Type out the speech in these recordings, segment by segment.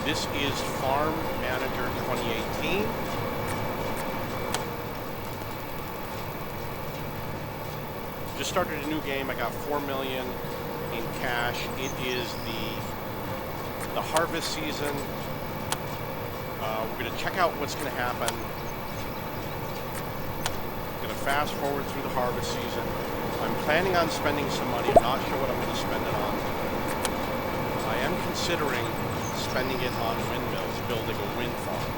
This is Farm Manager 2018. Just started a new game. I got 4 million in cash. It is the harvest season. We're going to check out what's going to happen. Going to fast forward through the harvest season. I'm planning on spending some money. I'm not sure what I'm going to spend it on. I am considering spending it on windmills, building a wind farm.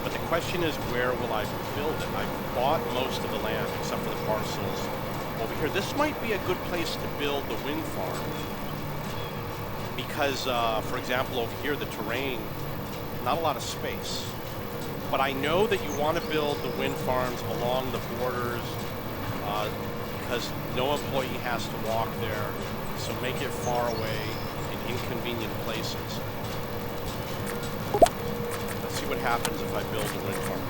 But the question is, where will I build it? I bought most of the land except for the parcels over here. This might be a good place to build the wind farm because, for example, over here, the terrain, not a lot of space. But I know that you want to build the wind farms along the borders because no employee has to walk there, so make it far away in inconvenient places. Let's see what happens if I build a wind farm.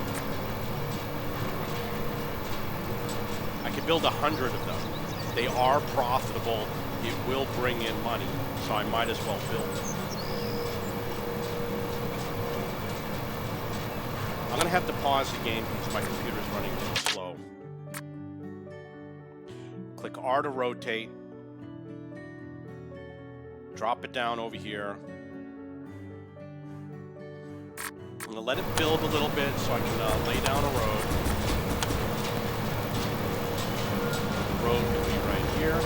I could build 100 of them. They are profitable. It will bring in money, so I might as well build it. I'm going to have to pause the game because my computer's running a little slow. Click R to rotate. Drop it down over here. I'm going to let it build a little bit so I can lay down a road. The road will be right here.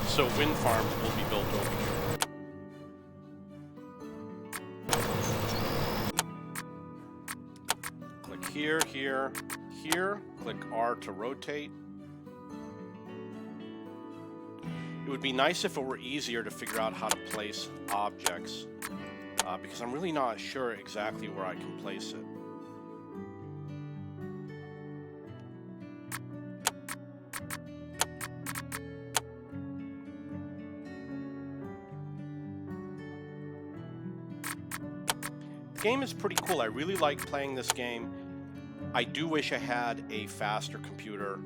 So wind farms will be built over here. Click here, here, here. Click R to rotate. It would be nice if it were easier to figure out how to place objects because I'm really not sure exactly where I can place it. The game is pretty cool. I really like playing this game. I do wish I had a faster computer.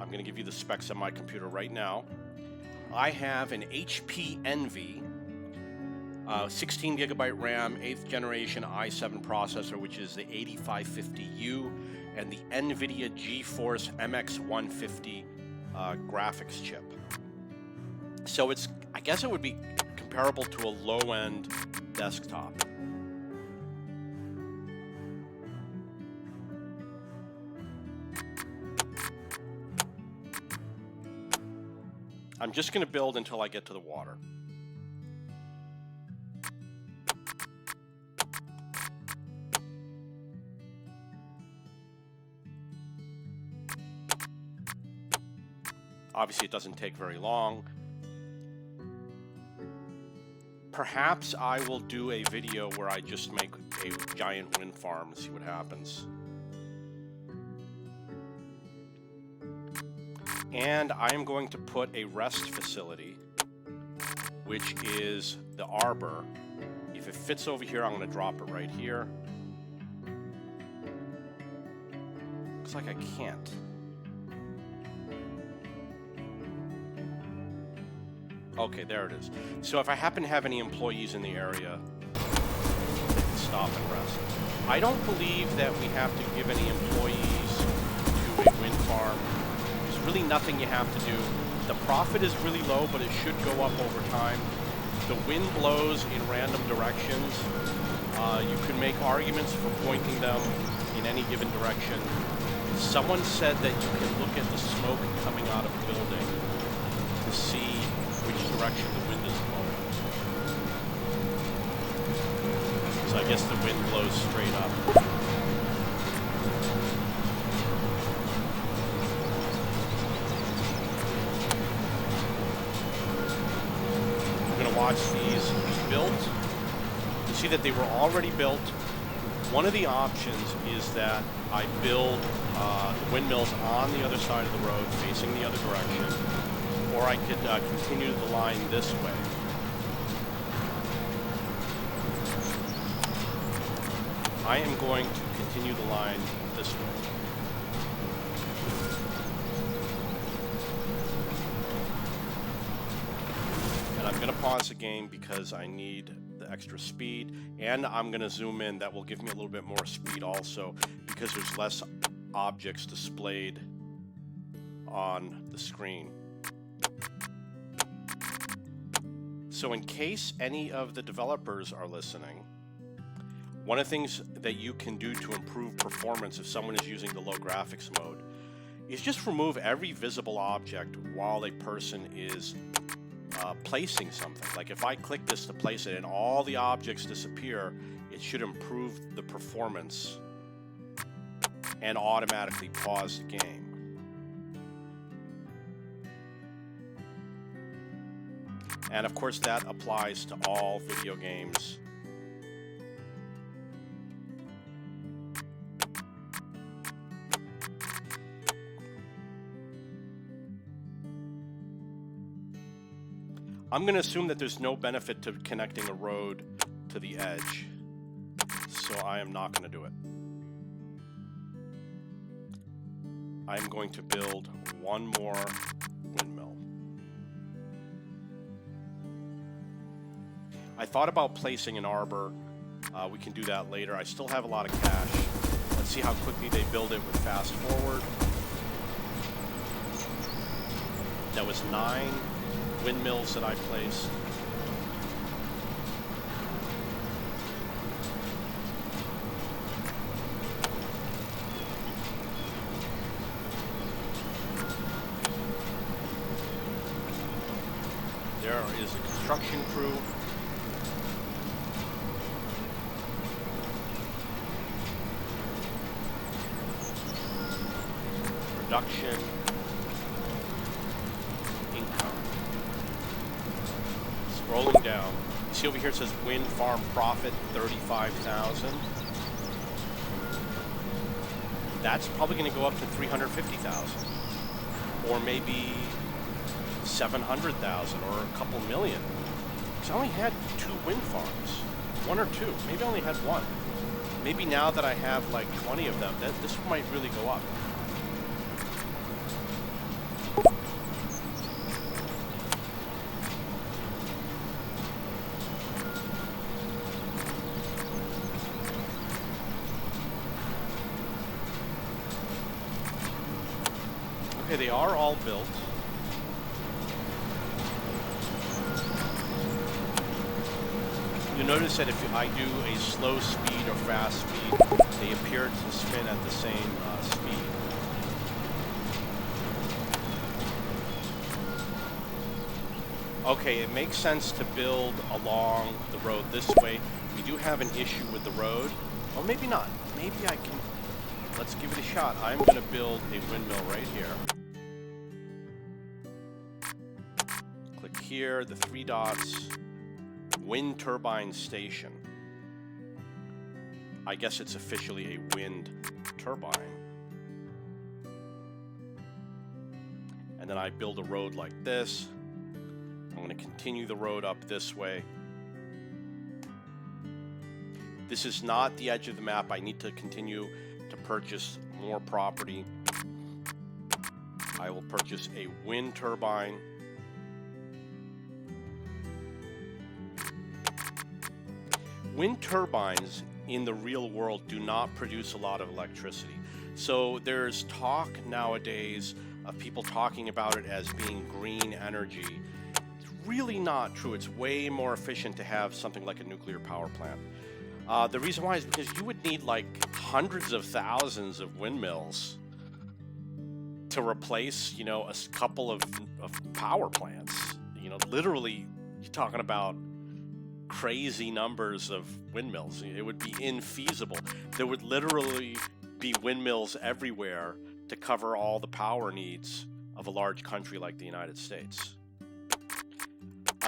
I'm going to give you the specs of my computer right now. I have an HP Envy, 16 gigabyte RAM, 8th generation i7 processor, which is the 8550U, and the NVIDIA GeForce MX150 graphics chip. So I guess it would be comparable to a low-end desktop. I'm just going to build until I get to the water. Obviously, it doesn't take very long. Perhaps I will do a video where I just make a giant wind farm and see what happens. And I am going to put a rest facility, which is the arbor. If it fits over here, I'm going to drop it right here. Looks like I can't. Okay, there it is. So if I happen to have any employees in the area, they can stop and rest. I don't believe that we have to give any employees to a wind farm. Really nothing you have to do. The profit is really low, but it should go up over time. The wind blows in random directions. You can make arguments for pointing them in any given direction. Someone said that you can look at the smoke coming out of a building to see which direction the wind is blowing. So I guess the wind blows straight up. Watch these built. You see that they were already built. One of the options is that I build the windmills on the other side of the road, facing the other direction, or I could continue the line this way. I am going to continue the line this way. And I'm going to pause the game because I need the extra speed, and I'm going to zoom in. That will give me a little bit more speed also because there's less objects displayed on the screen. So in case any of the developers are listening, one of the things that you can do to improve performance if someone is using the low graphics mode is just remove every visible object while a person is placing something. Like if I click this to place it and all the objects disappear, it should improve the performance and automatically pause the game. And of course that applies to all video games. I'm going to assume that there's no benefit to connecting a road to the edge, so I am not going to do it. I'm going to build one more windmill. I thought about placing an arbor. We can do that later. I still have a lot of cash. Let's see how quickly they build it with fast forward. That was 9 windmills that I placed. There is a construction crew. Production. Scrolling down, you see over here it says wind farm profit 35,000. That's probably going to go up to 350,000, or maybe 700,000, or a couple million. Because I only had 2 wind farms, 1 or 2. Maybe I only had 1. Maybe now that I have like 20 of them, this might really go up. Okay, they are all built. You'll notice that if I do a slow speed or fast speed, they appear to spin at the same speed. Okay, it makes sense to build along the road this way. We do have an issue with the road. Well, maybe not. Maybe I can. Let's give it a shot. I'm going to build a windmill right here. Click here, the 3 dots, wind turbine station. I guess it's officially a wind turbine. And then I build a road like this. I'm going to continue the road up this way. This is not the edge of the map. I need to continue to purchase more property. I will purchase a wind turbine. Wind turbines in the real world do not produce a lot of electricity. So there's talk nowadays of people talking about it as being green energy. It's really not true. It's way more efficient to have something like a nuclear power plant. The reason why is because you would need like hundreds of thousands of windmills to replace, you know, a couple of power plants. You know, literally, you're talking about crazy numbers of windmills. It would be infeasible. There would literally be windmills everywhere to cover all the power needs of a large country like the United States.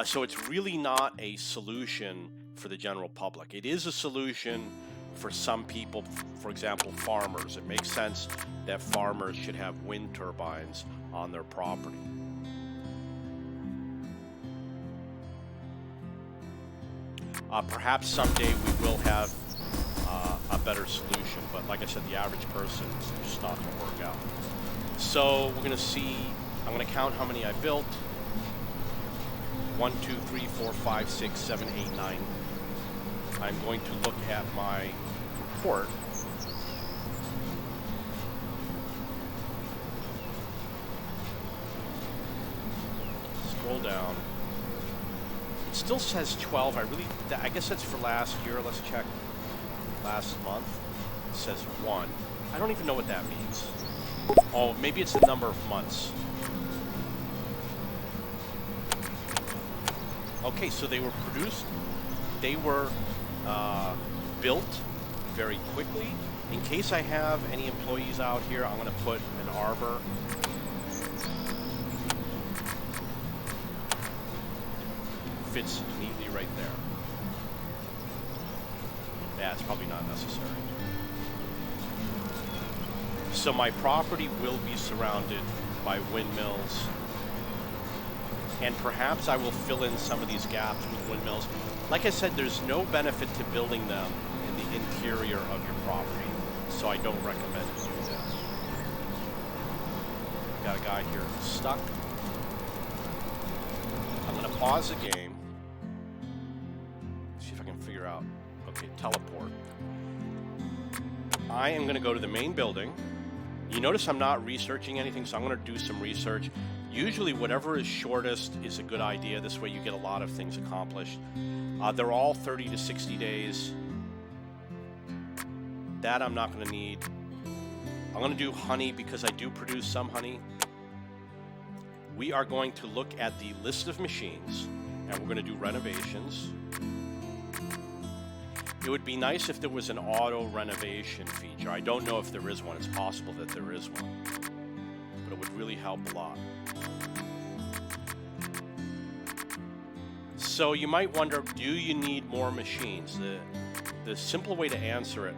So it's really not a solution for the general public. It is a solution for some people, for example, farmers. It makes sense that farmers should have wind turbines on their property. Perhaps someday we will have a better solution. But like I said, the average person is just not going to work out. So we're going to see, I'm going to count how many I built. 1, 2, 3, 4, 5, 6, 7, 8, 9. I'm going to look at my report. Scroll down. It still says 12. I guess that's for last year. Let's check last month. It says 1. I don't even know what that means. Oh, maybe it's the number of months. Okay, so they were produced. They were built very quickly. In case I have any employees out here, I'm going to put an arbor. Fits neatly right there. Yeah, it's probably not necessary. So my property will be surrounded by windmills, and perhaps I will fill in some of these gaps with windmills. Like I said, there's no benefit to building them in the interior of your property, so I don't recommend you do that. Got a guy here stuck. I'm going to pause the game. See if I can figure out. Okay, teleport. I am going to go to the main building. You notice I'm not researching anything, so I'm going to do some research. Usually whatever is shortest is a good idea. This way you get a lot of things accomplished. They're all 30 to 60 days. That I'm not going to need. I'm going to do honey because I do produce some honey. We are going to look at the list of machines, and we're going to do renovations. It would be nice if there was an auto renovation feature. I don't know if there is one. It's possible that there is one, but it would really help a lot. So you might wonder, do you need more machines? The simple way to answer it,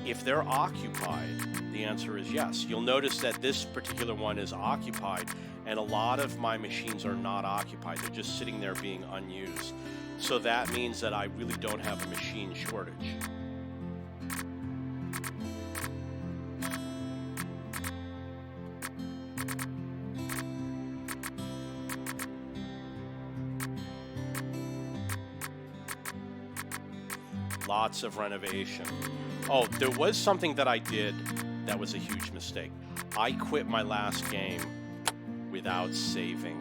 if they're occupied, the answer is yes. You'll notice that this particular one is occupied, and a lot of my machines are not occupied. They're just sitting there being unused. So that means that I really don't have a machine shortage. Lots of renovation. Oh, there was something that I did that was a huge mistake. I quit my last game without saving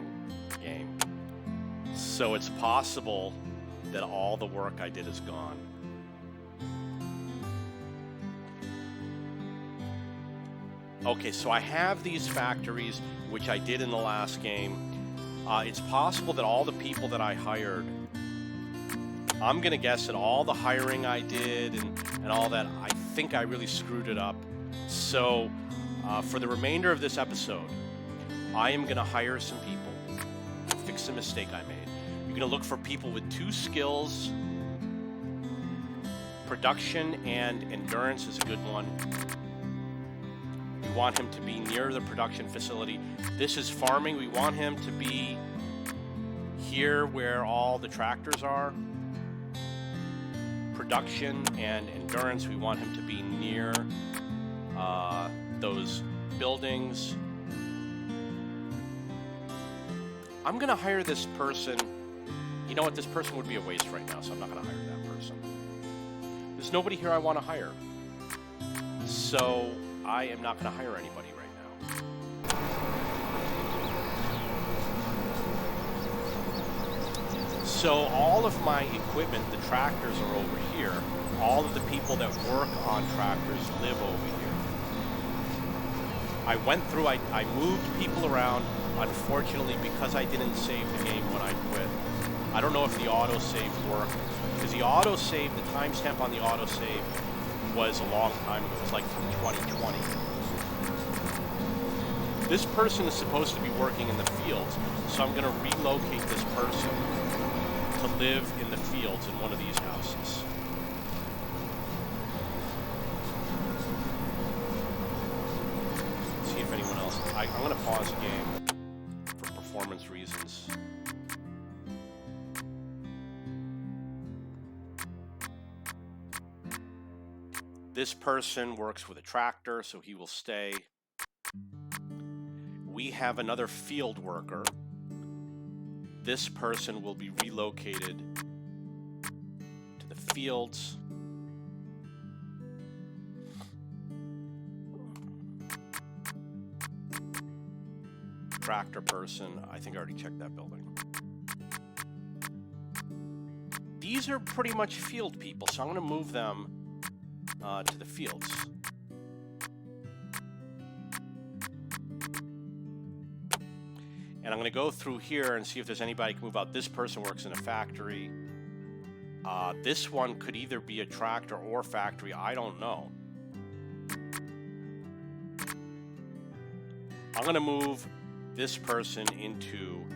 game. So it's possible that all the work I did is gone. Okay, so I have these factories, which I did in the last game. It's possible that all the people that I hired, I'm going to guess that all the hiring I did and all that, I think I really screwed it up. So for the remainder of this episode, I am going to hire some people to fix the mistake I made. You're going to look for people with 2 skills. Production and endurance is a good one. We want him to be near the production facility. This is farming. We want him to be here where all the tractors are. Production and endurance, we want him to be near those buildings. I'm going to hire this person. You know what? This person would be a waste right now, so I'm not going to hire that person. There's nobody here I want to hire. So I am not going to hire anybody right now. So all of my equipment, the tractors are over here. All of the people that work on tractors live over here. I went through, I moved people around. Unfortunately, because I didn't save the game when I quit, I don't know if the autosave worked. Because the autosave, the timestamp on the autosave was a long time ago. It was like from 2020. This person is supposed to be working in the fields, so I'm going to relocate this person to live in the fields in one of these houses. See if anyone else. I'm going to pause the game for performance reasons. This person works with a tractor, so he will stay. We have another field worker. This person will be relocated to the fields. Tractor person, I think I already checked that building. These are pretty much field people, so I'm going to move them to the fields. And I'm going to go through here and see if there's anybody who can move out. This person works in a factory. This one could either be a tractor or factory. I don't know. I'm going to move this person into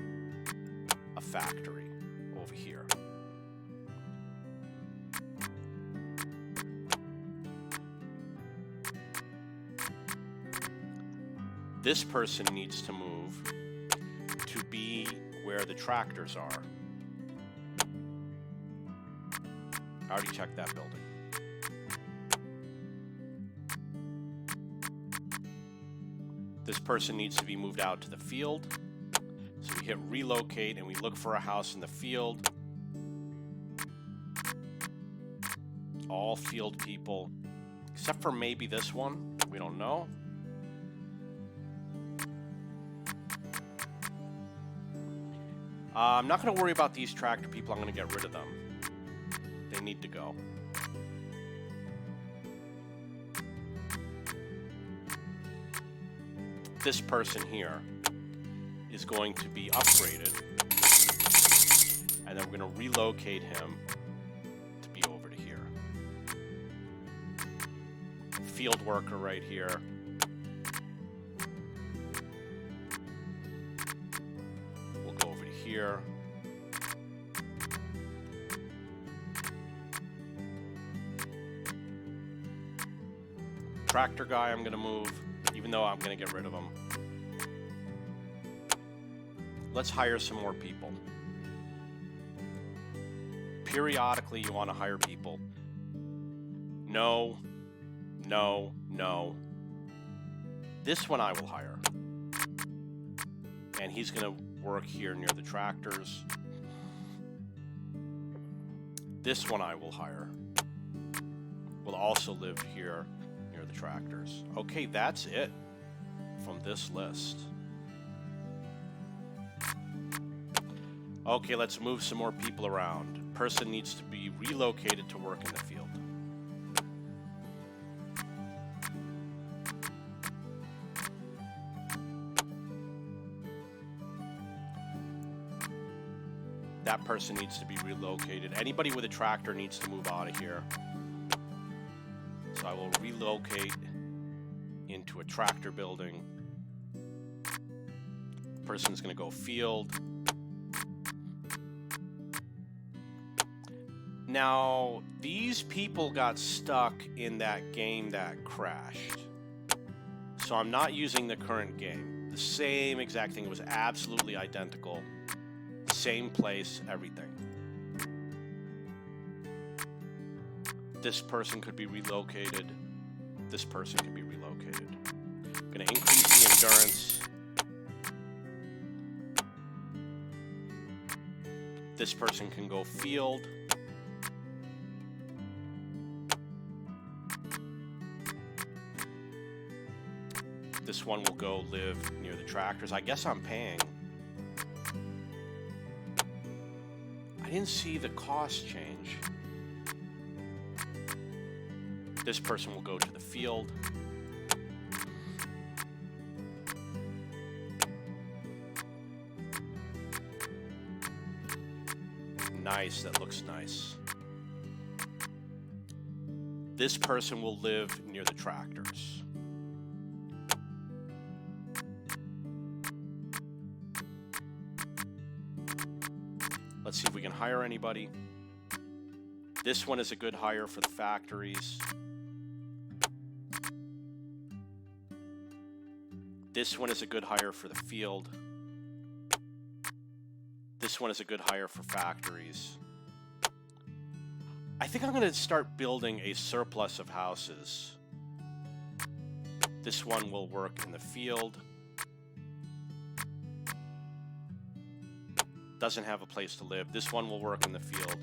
a factory over here. This person needs to move to be where the tractors are. I already checked that building. This person needs to be moved out to the field. So we hit relocate and we look for a house in the field. All field people, except for maybe this one. We don't know. I'm not going to worry about these tractor people. I'm going to get rid of them. They need to go. This person here is going to be upgraded, and then we're going to relocate him to be over to here. Field worker right here. We'll go over to here. Tractor guy I'm going to move, even though I'm going to get rid of him. Let's hire some more people. Periodically, you want to hire people. No, no, no. This one I will hire. And he's going to work here near the tractors. This one I will hire. Will also live here near the tractors. Okay, that's it from this list. Okay, let's move some more people around. Person needs to be relocated to work in the field. That person needs to be relocated. Anybody with a tractor needs to move out of here. So I will relocate into a tractor building. Person's going to go field. Now, these people got stuck in that game that crashed. So I'm not using the current game. The same exact thing. It was absolutely identical. Same place, everything. This person could be relocated. This person can be relocated. I'm going to increase the endurance. This person can go field. This one will go live near the tractors. I guess I'm paying. I didn't see the cost change. This person will go to the field. Nice, that looks nice. This person will live near the tractors. Let's see if we can hire anybody. This one is a good hire for the factories. This one is a good hire for the field. This one is a good hire for factories. I think I'm going to start building a surplus of houses. This one will work in the field. Doesn't have a place to live. This one will work in the field.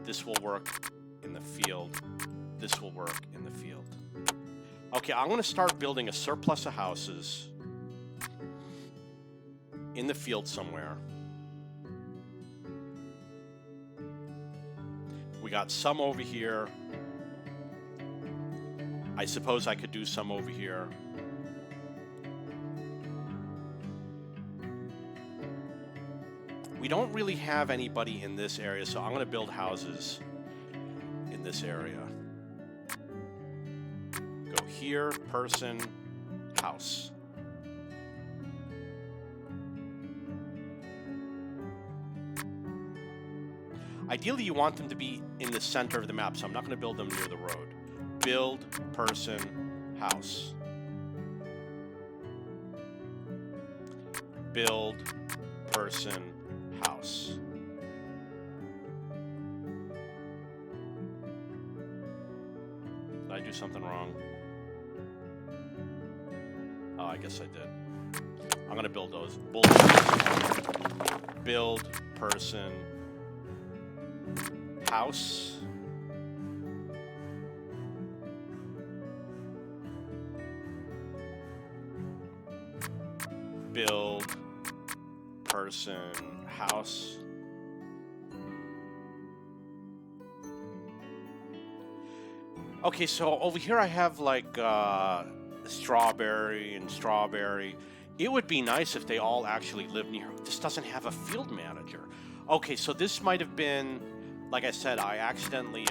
This will work in the field. This will work in the field. Okay, I'm going to start building a surplus of houses in the field somewhere. We got some over here. I suppose I could do some over here. We don't really have anybody in this area, so I'm going to build houses in this area. Go here, person, house. Ideally, you want them to be in the center of the map, so I'm not going to build them near the road. Build, person, house. Build, person, house. Did I do something wrong? Oh, I guess I did. I'm going to build those. Build, person, house. Build, person, house. Okay, so over here I have like strawberry and strawberry. It would be nice if they all actually live near. This doesn't have a field manager. Okay, so this might have been, like I said, I accidentally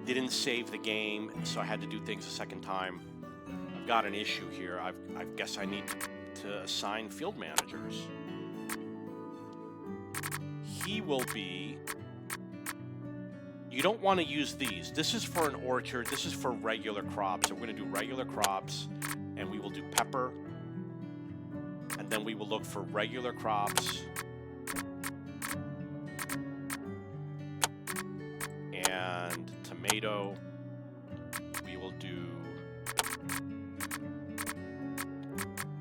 didn't save the game, so I had to do things a second time. I've got an issue here. I guess I need to assign field managers. He will be... You don't want to use these. This is for an orchard. This is for regular crops. So we're going to do regular crops, and we will do pepper. And then we will look for regular crops. And tomato. We will do...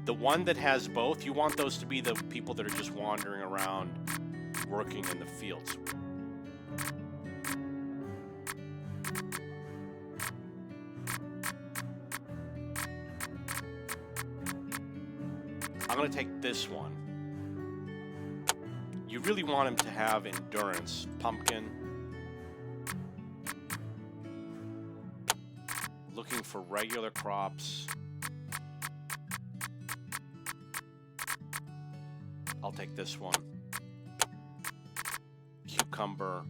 The one that has both, you want those to be the people that are just wandering around, working in the fields. I'm going to take this one. You really want him to have endurance. Pumpkin. Looking for regular crops. I'll take this one. Cucumber.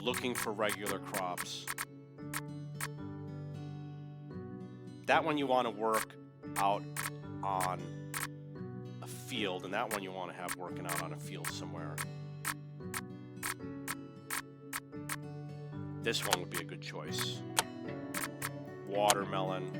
Looking for regular crops. That one you want to work out on a field, and that one you want to have working out on a field somewhere. This one would be a good choice. Watermelon.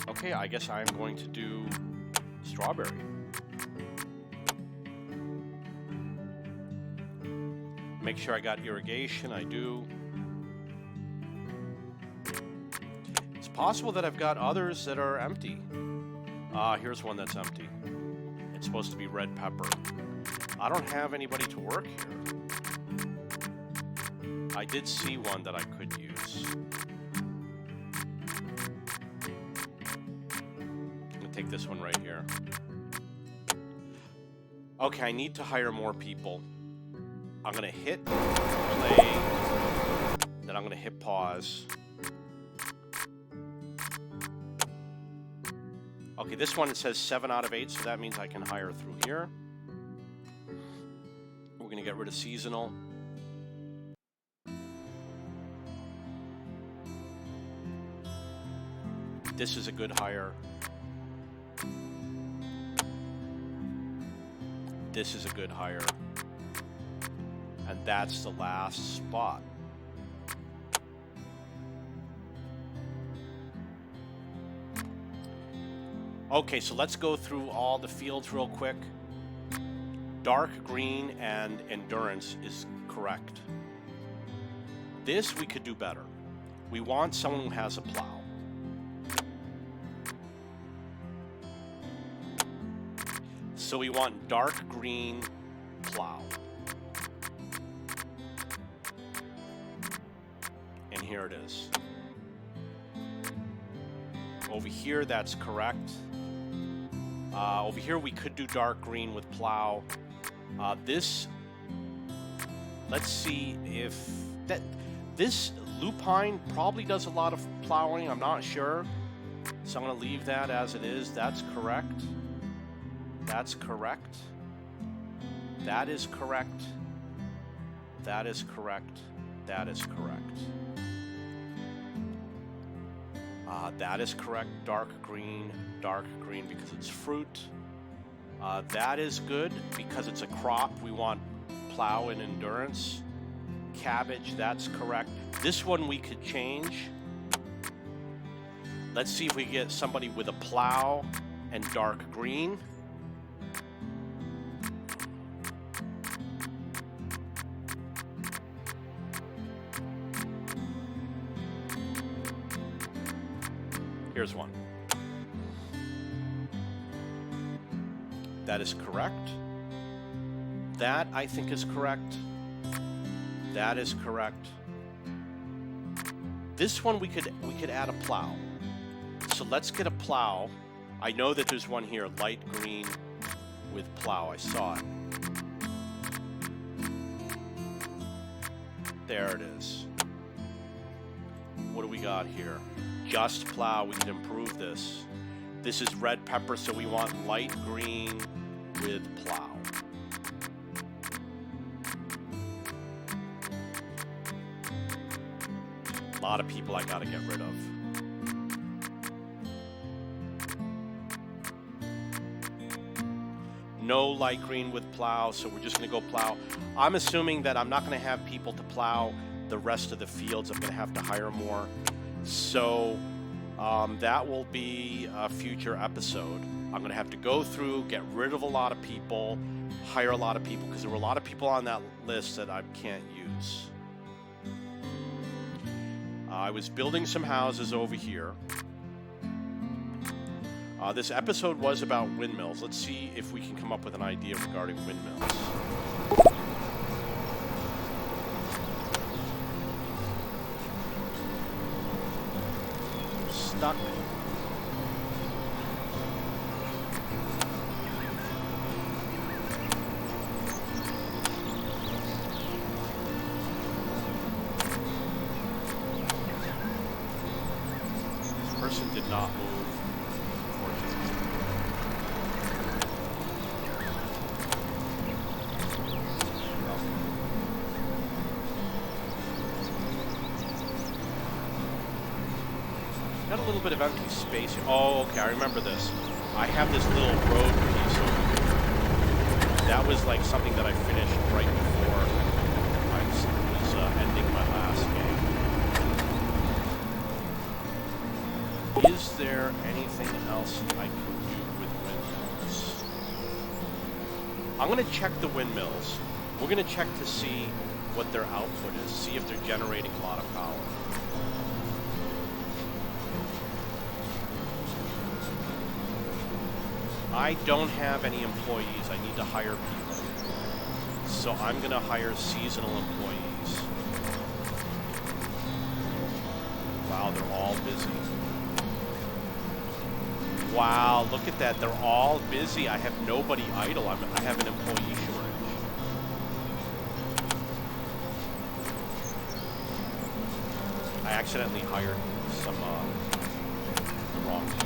Okay, I guess I'm going to do strawberry. Make sure I got irrigation. I do. It's possible that I've got others that are empty. Here's one that's empty. It's supposed to be red pepper. I don't have anybody to work here. I did see one that I could use. Take this one right here. Okay, I need to hire more people. I'm gonna hit play, then I'm gonna hit pause. Okay, this one says 7 out of 8, so that means I can hire through here. We're gonna get rid of seasonal. This is a good hire. this is a good hire. And that's the last spot. Okay, so let's go through all the fields real quick. Dark green and endurance is correct. This we could do better. We want someone who has a plow. So we want dark green plow. And here it is. Over here, that's correct. Over here, we could do dark green with plow. This, let's see if this lupine probably does a lot of plowing. I'm not sure. So I'm going to leave that as it is. That's correct. That's correct. That is correct. That is correct. That is correct. That is correct. Dark green because it's fruit. That is good because it's a crop. We want plow and endurance. Cabbage, that's correct. This one we could change. Let's see if we get somebody with a plow and dark green. Here's one. That is correct. That, I think, is correct. That is correct. This one we could add a plow. So let's get a plow. I know that there's one here, light green with plow. I saw it. There it is. What do we got here? Just plow. We can improve this. This is red pepper, so we want light green with plow. A lot of people I gotta get rid of. No light green with plow, so we're just gonna go plow. I'm assuming that I'm not gonna have people to plow the rest of the fields. I'm gonna have to hire more. So that will be a future episode. I'm going to have to go through, get rid of a lot of people, hire a lot of people, because there were a lot of people on that list that I can't use. I was building some houses over here. This episode was about windmills. Let's see if we can come up with an idea regarding windmills. Stuck. This person did not move, unfortunately. Got a little bit of empty space. Oh, okay, I remember this. I have this little road piece over here. That was like something that I finished right before I was ending my last game. Is there anything else I can do with windmills? I'm going to check the windmills. We're going to check to see what their output is, see if they're generating a lot of power. I don't have any employees. I need to hire people. So I'm going to hire seasonal employees. Wow, they're all busy. Wow, look at that. They're all busy. I have nobody idle. I have an employee shortage. I accidentally hired some the wrong people.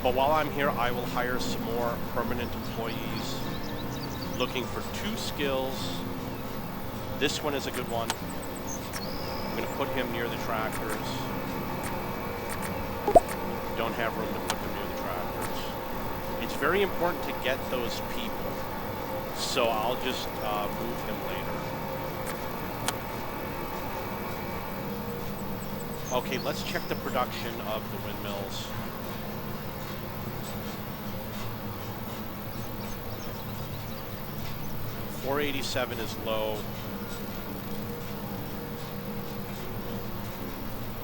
But while I'm here, I will hire some more permanent employees. Looking for 2 skills. This one is a good one. I'm going to put him near the tractors. Don't have room to put him near the tractors. It's very important to get those people, so I'll just move him later. Okay, let's check the production of the windmills. $487 is low.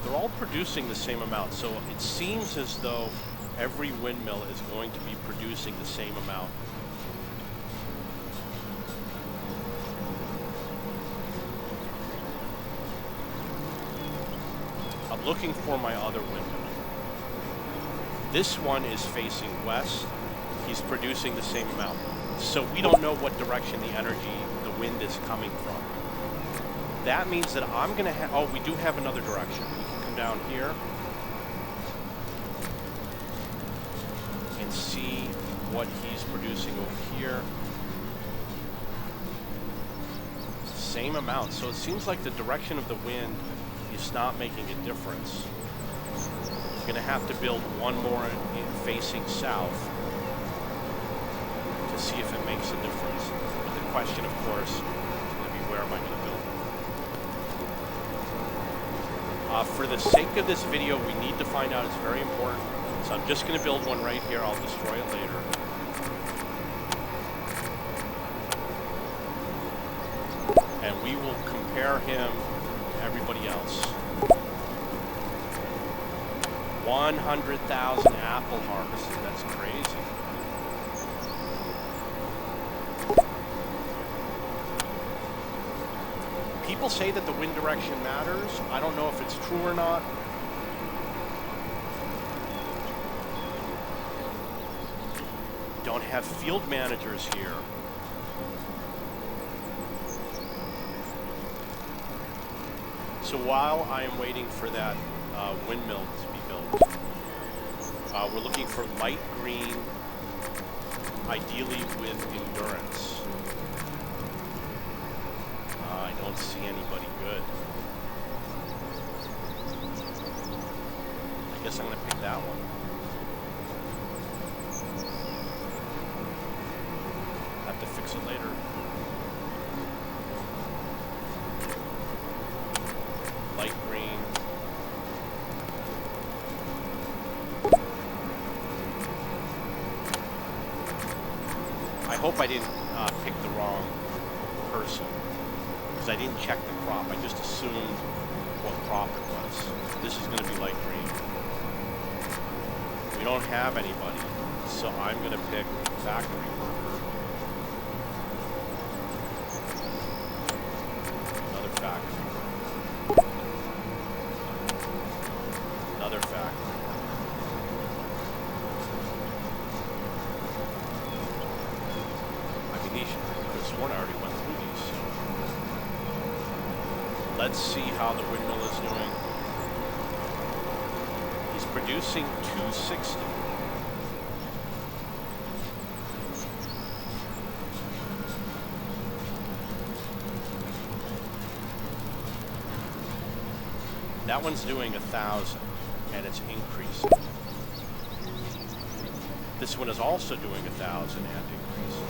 They're all producing the same amount, so it seems as though every windmill is going to be producing the same amount. I'm looking for my other windmill. This one is facing west. He's producing the same amount. So we don't know what direction the energy, the wind is coming from. That means that I'm going to have, oh, we do have another direction. We can come down here and see what he's producing over here. Same amount. So it seems like the direction of the wind is not making a difference. We're going to have to build one more facing south to see if it makes a difference. But the question, of course, is going to be where am I going to build it? For the sake of this video, we need to find out. It's very important. So I'm just going to build one right here. I'll destroy it later. And we will compare him to everybody else. 100,000 apple harvested. That's crazy. People say that the wind direction matters. I don't know if it's true or not. Don't have field managers here. So while I am waiting for that windmill to be built, we're looking for light green, ideally with endurance. I don't see anybody good. I guess I'm going to pick that one. Have to fix it later. Light green. I hope I didn't pick the wrong person, because I didn't check the crop. I just assumed what crop it was. This is going to be light green. We don't have anybody, so I'm going to pick factory worker. Another factory. Another factory. I mean, this one already went through these, so let's see how the windmill is doing. He's producing 260. That one's doing 1,000, and it's increasing. This one is also doing 1,000 and increasing.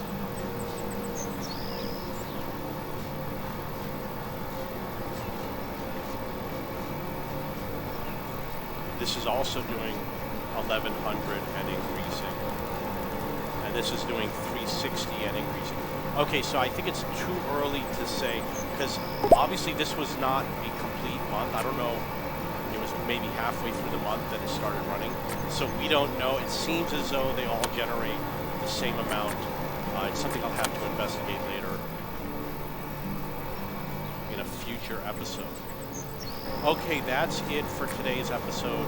This is also doing 1,100 and increasing. And this is doing 360 and increasing. Okay, so I think it's too early to say, because obviously this was not a complete month. I don't know, it was maybe halfway through the month that it started running. So we don't know. It seems as though they all generate the same amount. It's something I'll have to investigate later in a future episode. Okay, that's it for today's episode.